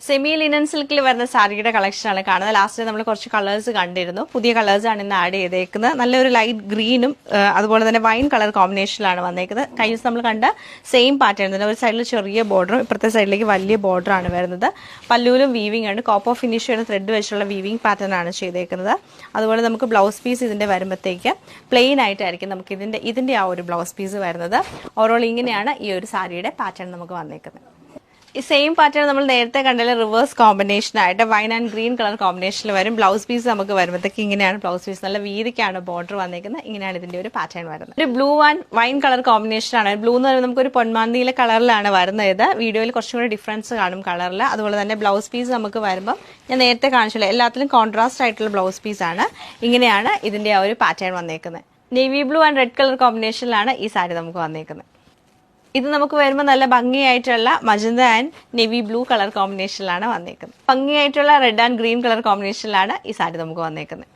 Semi linen സിൽക്കിൽ വരുന്ന സാരിയുടെ കളക്ഷനാണ് കാണുന്നത്. ലാസ്റ്റ് നമ്മൾ കുറച്ച് കളേഴ്സ് കണ്ടിരുന്നു. പുതിയ കളേഴ്സാണ് ഇന്ന് ആഡ് ചെയ്തേക്കുന്നത്. നല്ലൊരു ലൈറ്റ് ഗ്രീനും അതുപോലെ തന്നെ വൈൻ കളർ കോമ്പിനേഷനിലാണ് വന്നേക്കുന്നത്. കഴിഞ്ഞ ദിവസം നമ്മൾ കണ്ട സെയിം പാറ്റേൺ തന്നെ, ഒരു സൈഡിൽ ചെറിയ ബോർഡറും ഇപ്പുറത്തെ സൈഡിലേക്ക് വലിയ ബോർഡറാണ് വരുന്നത്. പല്ലൂലും വീവിംഗ് ആണ്, കോപ്പർ ഫിനിഷ് ചെയ്യുന്ന ത്രെഡ് വെച്ചുള്ള വീവിംഗ് പാറ്റേൺ ആണ് ചെയ്തേക്കുന്നത്. അതുപോലെ നമുക്ക് ബ്ലൗസ് പീസ് ഇതിന്റെ വരുമ്പോഴത്തേക്ക് പ്ലെയിൻ ആയിട്ടായിരിക്കും നമുക്ക് ഇതിന്റെ ആ ഒരു ബ്ലൗസ് പീസ് വരുന്നത്. ഓവറോൾ ഇങ്ങനെയാണ് ഈ ഒരു സാരിയുടെ പാറ്റേൺ നമുക്ക് വന്നേക്കുന്നത്. ഈ സെയിം പാറ്റേൺ നമ്മൾ നേരത്തെ കണ്ടതിൽ റിവേഴ്സ് കോമ്പിനേഷൻ ആയിട്ട് വൈൻ ആൻഡ് ഗ്രീൻ കളർ കോമ്പിനേഷനിൽ വരും. ബ്ലൗസ് പീസ് നമുക്ക് വരുമ്പോഴത്തേക്ക് ഇങ്ങനെയാണ് ബ്ലൗസ് പീസ്, നല്ല വീതിക്കാണ് ബോർഡർ വന്നേക്കുന്നത്. ഇങ്ങനെയാണ് ഇതിന്റെ ഒരു പാറ്റേൺ വരുന്നത്. ഒരു blue and wine colour combination ആണ്. ബ്ലൂ എന്ന് പറയുമ്പോൾ നമുക്ക് ഒരു പൊന്മാന്തിയിലെ കളറിലാണ് വരുന്നത്. വീഡിയോയിൽ കുറച്ചും കൂടി ഡിഫറൻസ് കാണും കളറിൽ. അതുപോലെ തന്നെ ബ്ലൗസ് പീസ് നമുക്ക് വരുമ്പോൾ ഞാൻ നേരത്തെ കാണിച്ചില്ല, എല്ലാത്തിലും കോൺട്രാസ്റ്റ് ആയിട്ടുള്ള ബ്ലൗസ് പീസ് ആണ്. ഇങ്ങനെയാണ് ഇതിന്റെ ആ ഒരു പാറ്റേൺ വന്നേക്കുന്നത്. Navy blue and red colour കോമ്പിനേഷനിലാണ് ഈ സാരി നമുക്ക് വന്നേക്കുന്നത്. ഇത് നമുക്ക് വരുമ്പോൾ നല്ല ഭംഗിയായിട്ടുള്ള magenta and navy blue colour കോമ്പിനേഷനിലാണ് വന്നേക്കുന്നത്. ഭംഗിയായിട്ടുള്ള റെഡ് ആൻഡ് ഗ്രീൻ കളർ കോമ്പിനേഷനിലാണ് ഈ സാരി നമുക്ക് വന്നേക്കുന്നത്.